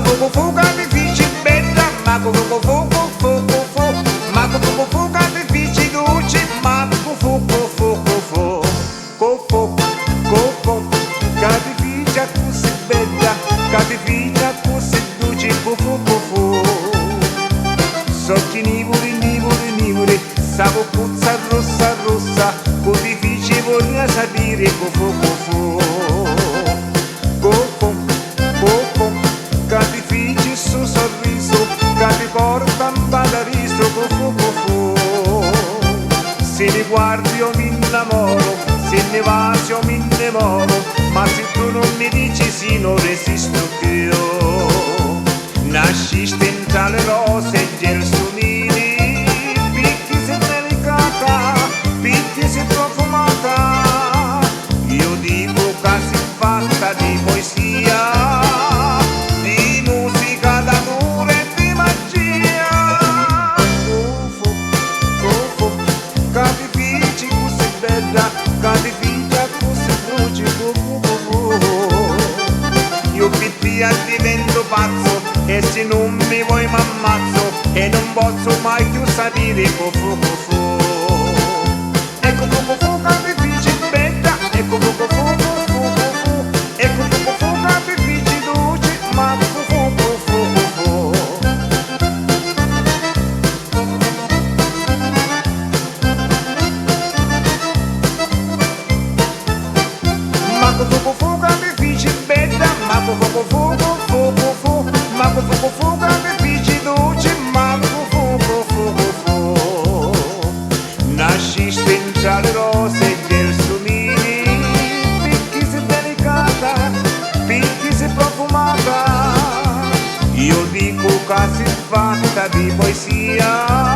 fuoco fuoco artifici bella, mago fuoco fuoco fuoco fuoco, mago fuoco fuoco artifici dolci, mago fuoco fuoco fuoco fuoco, artifici così bella, artifici così dolci, fuoco fuoco. Socchi nivoli, nivoli, nivoli, savo puzza rossa rossa, artifici voglio sapere fuoco fuoco. Catifici su sorriso, che porta un paradiso, se li guardi io mi innamoro, se ne vasi io mi innamoro, ma se tu non mi dici sì non resisto più. Nasciste in tra le rose e gelsomini, picchi sei delicata, picchi sei profumata, io dico che sei fatta di poesia. Io pittia divento pazzo e se non mi vuoi m'ammazzo e non posso mai più sapere fu. Ecco fu capifici bella, ecco fu, ecco fu capifici dolci, ma fu. Mago fuoco capifici bella, mago fuoco capifici dolci, mago fuoco. Nasciste in tra le rose e gelsomini, picchi sei delicata, picchi sei profumata, io dico che sei fatta di poesia,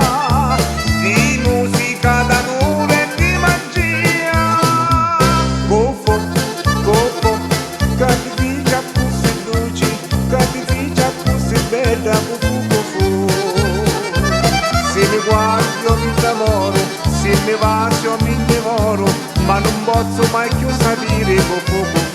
di musica d'amore e di magia. Catificia così dolci, catificia così bella, fu. Se mi guardi io mi innamoro, se mi vasi io mi innamoro, ma non posso mai più sapere, fu.